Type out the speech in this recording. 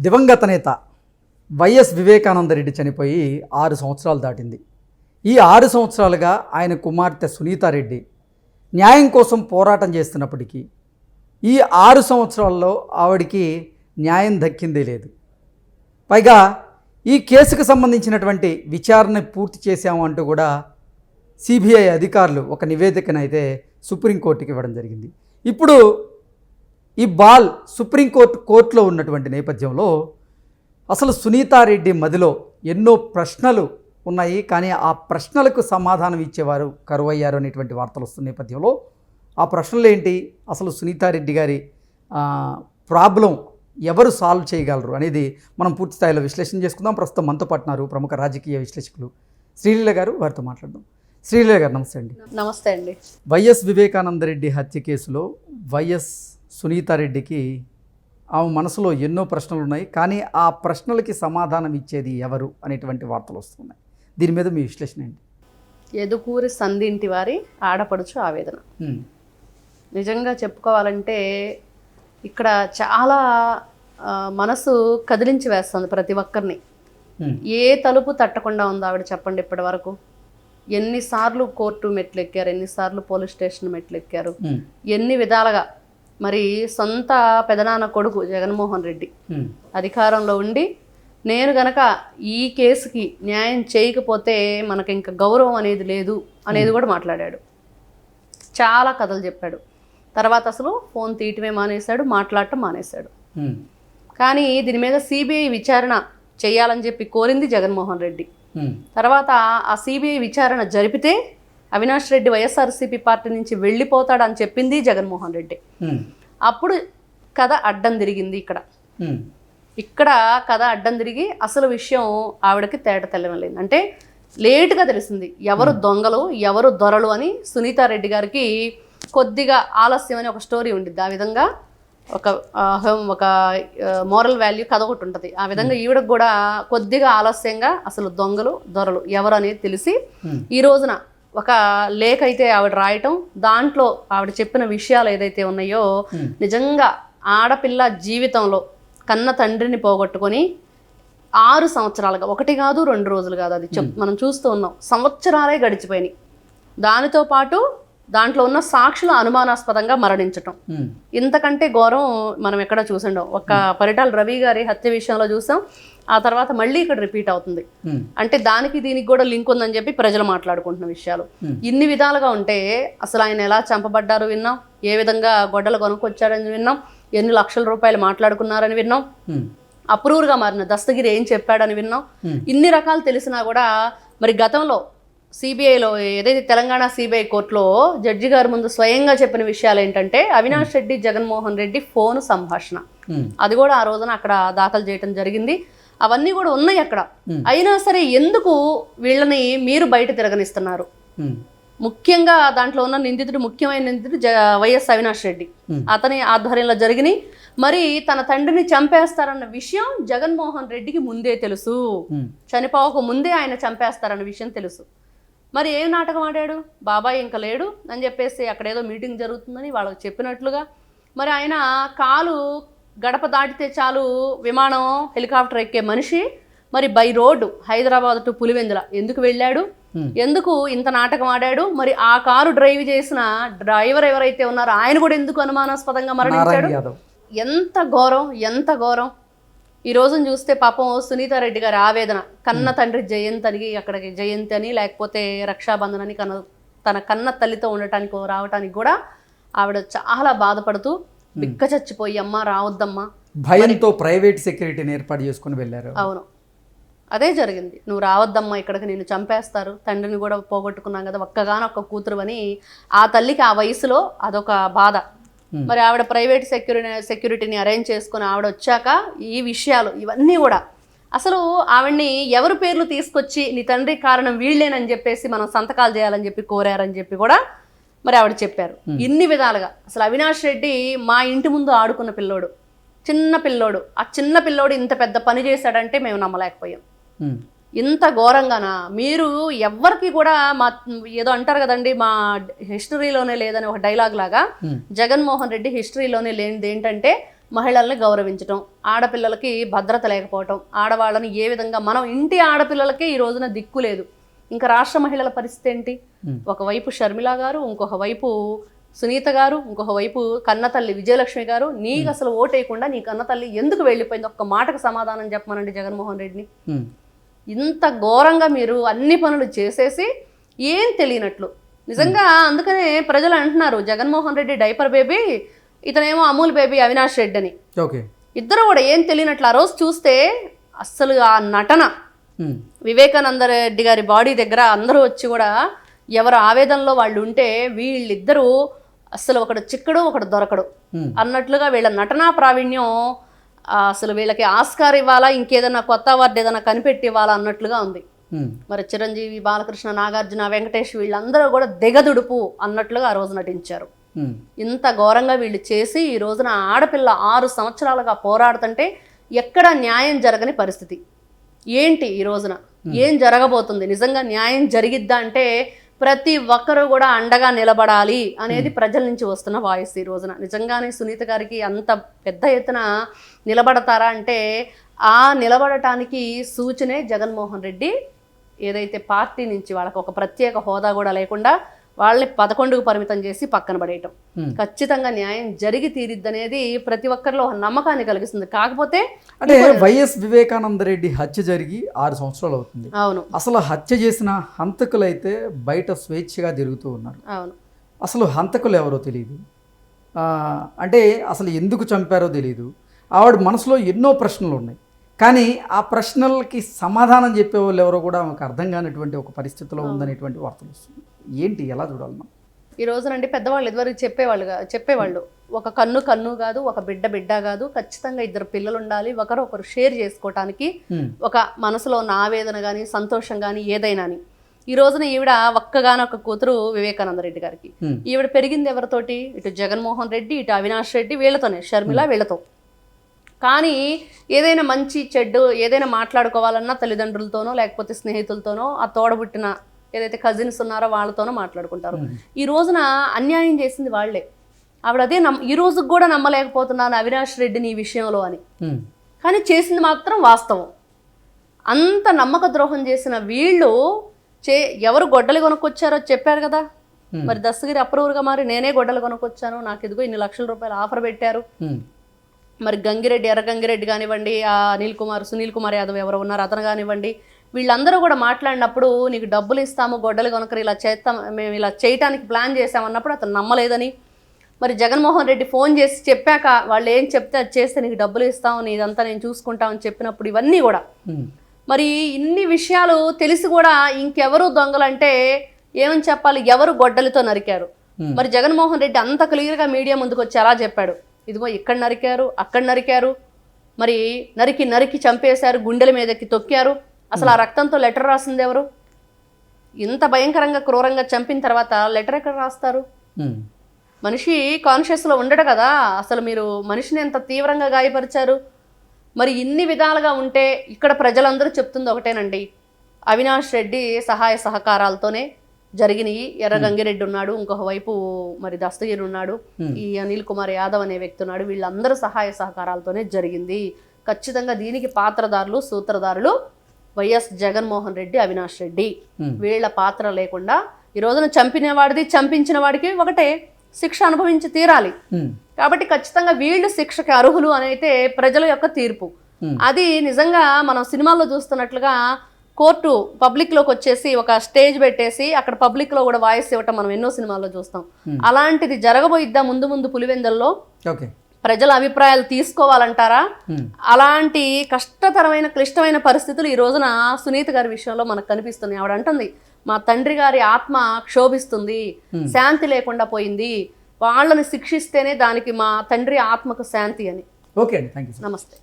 దివంగత నేత వైఎస్ వివేకానందరెడ్డి చనిపోయి 6 సంవత్సరాలు దాటింది. ఈ 6 సంవత్సరాలుగా ఆయన కుమార్తె సునీతారెడ్డి న్యాయం కోసం పోరాటం చేస్తున్నప్పటికీ ఈ 6 సంవత్సరాల్లో ఆవిడికి న్యాయం దక్కిందే లేదు. పైగా ఈ కేసుకు సంబంధించినటువంటి విచారణ పూర్తి చేశాము అంటూ కూడా సిబిఐ అధికారులు ఒక నివేదికనైతే సుప్రీంకోర్టుకి ఇవ్వడం జరిగింది. ఇప్పుడు ఈ బాల్ సుప్రీంకోర్టులో ఉన్నటువంటి నేపథ్యంలో అసలు సునీతారెడ్డి మదిలో ఎన్నో ప్రశ్నలు ఉన్నాయి, కానీ ఆ ప్రశ్నలకు సమాధానం ఇచ్చేవారు కరువయ్యారు అనేటువంటి వార్తలు వస్తున్న నేపథ్యంలో ఆ ప్రశ్నలు ఏంటి, అసలు సునీతారెడ్డి గారి ప్రాబ్లం ఎవరు సాల్వ్ చేయగలరు అనేది మనం పూర్తి స్థాయిలో విశ్లేషణ చేసుకుందాం. ప్రస్తుతం మనతో పాటున్నారు ప్రముఖ రాజకీయ విశ్లేషకులు శ్రీలీల గారు, వారితో మాట్లాడదాం. శ్రీలీల గారు నమస్తే అండి. నమస్తే అండి. వైఎస్ వివేకానందరెడ్డి హత్య కేసులో వైఎస్ సునీతారెడ్డికి ఆమె మనసులో ఎన్నో ప్రశ్నలు ఉన్నాయి, కానీ ఆ ప్రశ్నలకి సమాధానం ఇచ్చేది ఎవరు అనేటువంటి వార్తలు వస్తున్నాయి. దీని మీద మీ విశ్లేషణ ఏంటి? ఎదుకూరి సంధింటి వారి ఆడపడుచు ఆవేదన. నిజంగా చెప్పుకోవాలంటే ఇక్కడ చాలా మనసు కదిలించి వేస్తుంది ప్రతి ఒక్కరిని. ఏ తలుపు తట్టకుండా ఉందో ఆవిడ చెప్పండి. ఇప్పటి వరకు ఎన్నిసార్లు కోర్టు మెట్లు ఎక్కారు, ఎన్నిసార్లు పోలీస్ స్టేషన్ మెట్లు ఎక్కారు, ఎన్ని విధాలుగా. మరి సొంత పెదనాన్న కొడుకు జగన్మోహన్ రెడ్డి అధికారంలో ఉండి నేను గనక ఈ కేసుకి న్యాయం చేయకపోతే మనకి ఇంకా గౌరవం అనేది లేదు అనేది కూడా మాట్లాడాడు. చాలా కథలు చెప్పాడు. తర్వాత అసలు ఫోన్ తీయటమే మానేశాడు, మాట్లాడటం మానేశాడు. కానీ దీని మీద సిబిఐ విచారణ చేయాలని చెప్పి కోరింది జగన్మోహన్ రెడ్డి. తర్వాత ఆ సిబిఐ విచారణ జరిపితే అవినాష్ రెడ్డి వైఎస్ఆర్సీపీ పార్టీ నుంచి వెళ్ళిపోతాడని చెప్పింది జగన్మోహన్ రెడ్డి. అప్పుడు కథ అడ్డం తిరిగింది. ఇక్కడ కథ అడ్డం తిరిగి అసలు విషయం ఆవిడకి తేట తెల్లలేదు. అంటే లేటుగా తెలిసింది ఎవరు దొంగలు ఎవరు దొరలు అని. సునీతారెడ్డి గారికి కొద్దిగా ఆలస్యం అని ఒక స్టోరీ ఉండిద్ది. ఆ విధంగా ఒక మోరల్ వాల్యూ కథ ఒకటి ఉంటుంది. ఆ విధంగా ఈవిడకు కూడా కొద్దిగా ఆలస్యంగా అసలు దొంగలు దొరలు ఎవరు అనేది తెలిసి ఈ రోజున ఒక లేఖ అయితే ఆవిడ రాయటం, దాంట్లో ఆవిడ చెప్పిన విషయాలు ఏదైతే ఉన్నాయో నిజంగా ఆడపిల్ల జీవితంలో కన్న తండ్రిని పోగొట్టుకొని 6 సంవత్సరాలుగా, ఒకటి కాదు 2 రోజులు కాదు, అది మనం చూస్తూ ఉన్నాం, సంవత్సరాలే గడిచిపోయినాయి. దానితో పాటు దాంట్లో ఉన్న సాక్షులు అనుమానాస్పదంగా మరణించటం, ఇంతకంటే ఘోరం మనం ఎక్కడ చూసిండం. ఒక పరిటాల రవి గారి హత్య విషయంలో చూసాం, ఆ తర్వాత మళ్ళీ ఇక్కడ రిపీట్ అవుతుంది. అంటే దానికి దీనికి కూడా లింక్ ఉందని చెప్పి ప్రజలు మాట్లాడుకుంటున్న విషయాలు ఇన్ని విధాలుగా ఉంటే అసలు ఆయన ఎలా చంపబడ్డారు విన్నాం, ఏ విధంగా గొడ్డలు కొనుక్కొచ్చారని విన్నాం, ఎన్ని లక్షల రూపాయలు మాట్లాడుకున్నారని విన్నాం, అప్రూవ్గా మారిన దస్తగిరి ఏం చెప్పాడని విన్నాం. ఇన్ని రకాలు తెలిసినా కూడా మరి గతంలో సిబిఐలో ఏదైతే తెలంగాణ సిబిఐ కోర్టులో జడ్జి గారు ముందు స్వయంగా చెప్పిన విషయాలు ఏంటంటే అవినాష్ రెడ్డి జగన్మోహన్ రెడ్డి ఫోన్ సంభాషణ, అది కూడా ఆ రోజున అక్కడ దాఖలు చేయడం జరిగింది. అవన్నీ కూడా ఉన్నాయి అక్కడ. అయినా సరే ఎందుకు వీళ్ళని మీరు బయట తిరగనిస్తున్నారు? ముఖ్యంగా దాంట్లో ఉన్న నిందితుడు, ముఖ్యమైన నిందితుడు వైఎస్ అవినాష్ రెడ్డి, అతని ఆధ్వర్యంలో జరిగినాయి. మరి తన తండ్రిని చంపేస్తారన్న విషయం జగన్మోహన్ రెడ్డికి ముందే తెలుసు. చనిపోక ముందే ఆయన చంపేస్తారన్న విషయం తెలుసు. మరి ఏం నాటకం ఆడాడు? బాబాయ్ ఇంకా లేడు అని చెప్పేసి అక్కడ ఏదో మీటింగ్ జరుగుతుందని వాళ్ళకి చెప్పినట్లుగా మరి ఆయన కాలు గడప దాటితే చాలు విమానం హెలికాప్టర్ ఎక్కే మనిషి మరి by road Hyderabad to Pulivendula ఎందుకు వెళ్ళాడు? ఎందుకు ఇంత నాటకం ఆడాడు? మరి ఆ కారు డ్రైవ్ చేసిన డ్రైవర్ ఎవరైతే ఉన్నారో ఆయన కూడా ఎందుకు అనుమానాస్పదంగా మరణించాడు? ఎంత ఘోరం, ఎంత ఘోరం. ఈ రోజును చూస్తే పాపం సునీతారెడ్డి గారి ఆవేదన, కన్న తండ్రి జయంతి అని, అక్కడికి జయంతి అని లేకపోతే రక్షాబంధన్ అని తన కన్న తల్లితో ఉండటానికి రావటానికి కూడా ఆవిడ చాలా బాధపడుతూ బిక్క చచ్చిపోయి అమ్మ రావద్దమ్మా భయంతో ప్రైవేట్ సెక్యూరిటీని ఏర్పాటు చేసుకుని వెళ్ళారు. అవును, అదే జరిగింది. నువ్వు రావద్దమ్మా ఇక్కడికి, నేను చంపేస్తారు, తండ్రిని కూడా పోగొట్టుకున్నాం కదా, ఒక్కగానొక్క కూతురు అని ఆ తల్లికి ఆ వయసులో అదొక బాధ. మరి ఆవిడ ప్రైవేట్ సెక్యూరిటీని అరేంజ్ చేసుకుని ఆవిడ వచ్చాక ఈ విషయాలు ఇవన్నీ కూడా అసలు ఆవిడ్ని ఎవరి పేర్లు తీసుకొచ్చి నీ తండ్రి కారణం వీళ్ళేనని చెప్పేసి మనం సంతకాలు చేయాలని చెప్పి కోరారని చెప్పి కూడా మరి ఆవిడ చెప్పారు. ఇన్ని విధాలుగా అసలు అవినాష్ రెడ్డి మా ఇంటి ముందు ఆడుకున్న పిల్లోడు, చిన్న పిల్లోడు, ఆ చిన్న పిల్లోడు ఇంత పెద్ద పని చేశాడంటే మేము నమ్మలేకపోయాం. ఇంత ఘోరంగానా? మీరు ఎవ్వరికి కూడా మా ఏదో అంటారు కదండి, మా హిస్టరీలోనే లేదని ఒక డైలాగ్ లాగా జగన్మోహన్ రెడ్డి హిస్టరీలోనే లేనిది ఏంటంటే మహిళల్ని గౌరవించటం, ఆడపిల్లలకి భద్రత లేకపోవటం, ఆడవాళ్ళని ఏ విధంగా మనం ఇంటి ఆడపిల్లలకే ఈ రోజున దిక్కు లేదు. ఇంకా రాష్ట్ర మహిళల పరిస్థితి ఏంటి? ఒకవైపు షర్మిల గారు, ఇంకొక వైపు సునీత గారు, ఇంకొక వైపు కన్నతల్లి విజయలక్ష్మి గారు. నీకు అసలు ఓటేయకుండా నీ కన్నతల్లి ఎందుకు వెళ్ళిపోయింది? ఒక్క మాటకు సమాధానం చెప్పమనండి జగన్మోహన్ రెడ్డిని. ఇంత ఘోరంగా మీరు అన్ని పనులు చేసేసి ఏం తెలియనట్లు నిజంగా. అందుకనే ప్రజలు అంటున్నారు జగన్మోహన్ రెడ్డి డైపర్ బేబీ, ఇతనేమో అమూల్ బేబీ అవినాష్ రెడ్డి అని. ఇద్దరు కూడా ఏం తెలియనట్లు. ఆ రోజు చూస్తే అస్సలు ఆ నటన, వివేకానంద రెడ్డి గారి బాడీ దగ్గర అందరూ వచ్చి కూడా ఎవరు ఆవేదనలో వాళ్ళు ఉంటే వీళ్ళిద్దరూ అస్సలు ఒకడు చిక్కడు ఒకడు దొరకడు అన్నట్లుగా వీళ్ళ నటనా ప్రావీణ్యం అసలు వీళ్ళకి ఆస్కార్ ఇవ్వాలా, ఇంకేదైనా కొత్త అవార్డు ఏదైనా కనిపెట్టి ఇవ్వాలా అన్నట్లుగా ఉంది. మరి చిరంజీవి, బాలకృష్ణ, నాగార్జున, వెంకటేష్ వీళ్ళందరూ కూడా దిగదుడుపు అన్నట్లుగా ఆ రోజు నటించారు. ఇంత ఘోరంగా వీళ్ళు చేసి ఈ రోజున ఆడపిల్ల 6 సంవత్సరాలుగా పోరాడుతుంటే ఎక్కడ న్యాయం జరగని పరిస్థితి. ఏంటి ఈ రోజున ఏం జరగబోతుంది? నిజంగా న్యాయం జరిగిద్దా అంటే ప్రతి ఒక్కరూ కూడా అండగా నిలబడాలి అనేది ప్రజల నుంచి వస్తున్న వాయిస్. ఈ రోజున నిజంగానే సునీత గారికి అంత పెద్ద ఎత్తున నిలబడతారా అంటే ఆ నిలబడటానికి సూచనే జగన్మోహన్ రెడ్డి ఏదైతే పార్టీ నుంచి వాళ్ళకి ఒక ప్రత్యేక హోదా కూడా లేకుండా వాళ్ళని 11కు పరిమితం చేసి పక్కన పడేయటం. ఖచ్చితంగా న్యాయం జరిగి తీరిద్దనేది ప్రతి ఒక్కరిలో ఒక నమ్మకాన్ని కలిగిస్తుంది. కాకపోతే అంటే వైఎస్ వివేకానంద రెడ్డి హత్య జరిగి 6 సంవత్సరాలు అవుతుంది. అవును. అసలు హత్య చేసిన హంతకులైతే బయట స్వేచ్ఛగా తిరుగుతూ ఉన్నారు. అవును. అసలు హంతకులు ఎవరో తెలియదు. అంటే అసలు ఎందుకు చంపారో తెలియదు. ఆవిడ మనసులో ఎన్నో ప్రశ్నలు ఉన్నాయి. కానీ ఆ ప్రశ్నలకి సమాధానం చెప్పేవాళ్ళు ఎవరో కూడా ఆమెకు అర్థం కానిటువంటి ఒక పరిస్థితిలో ఉందనేటువంటి వార్తలు వస్తుంది. ఏంటి, ఎలా చూడాలి మనం? ఈ రోజునండి పెద్దవాళ్ళు ఇదివరకు చెప్పేవాళ్ళు ఒక కన్ను కాదు, ఒక బిడ్డ కాదు, ఖచ్చితంగా 2 పిల్లలు ఉండాలి, ఒకరు షేర్ చేసుకోవటానికి ఒక మనసులో ఉన్న ఆవేదన కానీ సంతోషం కానీ ఏదైనా. ఈ రోజున ఈవిడ ఒక్కగానొక్క కూతురు వివేకానంద రెడ్డి గారికి. ఈవిడ పెరిగింది ఎవరితోటి? ఇటు జగన్మోహన్ రెడ్డి, ఇటు అవినాష్ రెడ్డి, వీళ్ళతోనే, షర్మిల వీళ్ళతో. కానీ ఏదైనా మంచి చెడ్డు ఏదైనా మాట్లాడుకోవాలన్నా తల్లిదండ్రులతోనో లేకపోతే స్నేహితులతోనో, ఆ తోడబుట్టిన ఏదైతే కజిన్స్ ఉన్నారో వాళ్ళతోనో మాట్లాడుకుంటారు. ఈ రోజున అన్యాయం చేసింది వాళ్లే. ఆవిడ అదే ఈ రోజుకి కూడా నమ్మలేకపోతున్నాను అవినాష్ రెడ్డిని ఈ విషయంలో అని. కానీ చేసింది మాత్రం వాస్తవం. అంత నమ్మక ద్రోహం చేసిన వీళ్ళు ఎవరు గొడ్డలు కొనుక్కొచ్చారో చెప్పారు కదా. మరి దస్తగిరి అప్రూవర్గా మరి నేనే గొడ్డలు కొనుక్కొచ్చాను, నాకు ఇదిగో ఇన్ని లక్షల రూపాయలు ఆఫర్ పెట్టారు. మరి ఎర్ర గంగిరెడ్డి కానివ్వండి, సునీల్ కుమార్ యాదవ్ ఎవరు ఉన్నారు అతను కానివ్వండి, వీళ్ళందరూ కూడా మాట్లాడినప్పుడు నీకు డబ్బులు ఇస్తాము, గొడ్డలు కొనుక్కరు, ఇలా చేస్తాం, మేము ఇలా చేయటానికి ప్లాన్ చేసామన్నప్పుడు అతను నమ్మలేదని. మరి జగన్మోహన్ రెడ్డి ఫోన్ చేసి చెప్పాక వాళ్ళు ఏం చెప్తే అది చేస్తే నీకు డబ్బులు ఇస్తాము, నీదంతా నేను చూసుకుంటామని చెప్పినప్పుడు ఇవన్నీ కూడా మరి ఇన్ని విషయాలు తెలిసి కూడా ఇంకెవరు దొంగలంటే ఏమని చెప్పాలి? ఎవరు గొడ్డలితో నరికారు? మరి జగన్మోహన్ రెడ్డి అంత క్లియర్గా మీడియా ముందుకు వచ్చి ఎలా చెప్పాడు? ఇదిగో ఇక్కడ నరికారు, అక్కడ నరికారు, మరి నరికి చంపేశారు, గుండెల మీదకి తొక్కారు. అసలు ఆ రక్తంతో లెటర్ రాసింది ఎవరు? ఇంత భయంకరంగా క్రూరంగా చంపిన తర్వాత లెటర్ ఎక్కడ రాస్తారు? మనిషి కాన్షియస్లో ఉండడు కదా. అసలు మీరు మనిషిని ఎంత తీవ్రంగా గాయపరిచారు? మరి ఇన్ని విధాలుగా ఉంటే ఇక్కడ ప్రజలందరూ చెప్తుంది ఒకటేనండి, అవినాష్ రెడ్డి సహాయ సహకారాలతోనే జరిగినాయి. ఎర్ర గంగిరెడ్డి ఉన్నాడు, ఇంకొక వైపు మరి దస్తగిరి ఉన్నాడు, ఈ అనిల్ కుమార్ యాదవ్ అనే వ్యక్తి ఉన్నాడు, వీళ్ళందరూ సహాయ సహకారాలతోనే జరిగింది. ఖచ్చితంగా దీనికి పాత్రదారులు, సూత్రధారులు వైఎస్ జగన్మోహన్ రెడ్డి, అవినాష్ రెడ్డి. వీళ్ళ పాత్ర లేకుండా ఈ రోజున చంపించిన వాడికి ఒకటే శిక్ష అనుభవించి తీరాలి. కాబట్టి ఖచ్చితంగా వీళ్ళు శిక్షకి అర్హులు అని అయితే ప్రజల యొక్క తీర్పు. అది నిజంగా మనం సినిమాల్లో చూస్తున్నట్లుగా కోర్టు పబ్లిక్లోకి వచ్చేసి ఒక స్టేజ్ పెట్టేసి అక్కడ పబ్లిక్లో కూడా వాయిస్ ఇవ్వటం మనం ఎన్నో సినిమాల్లో చూస్తాం. అలాంటిది జరగబోయిద్దా ముందు పులివెందల్లో? ప్రజల అభిప్రాయాలు తీసుకోవాలంటారా? అలాంటి కష్టతరమైన క్లిష్టమైన పరిస్థితులు ఈ రోజున సునీత గారి విషయంలో మనకు కనిపిస్తున్నాయి. ఆవిడ అంటుంది, మా తండ్రి గారి ఆత్మ క్షోభిస్తుంది, శాంతి లేకుండా పోయింది, వాళ్ళని శిక్షిస్తేనే దానికి మా తండ్రి ఆత్మకు శాంతి అని. ఓకే అండి, థ్యాంక్ యూ. నమస్తే.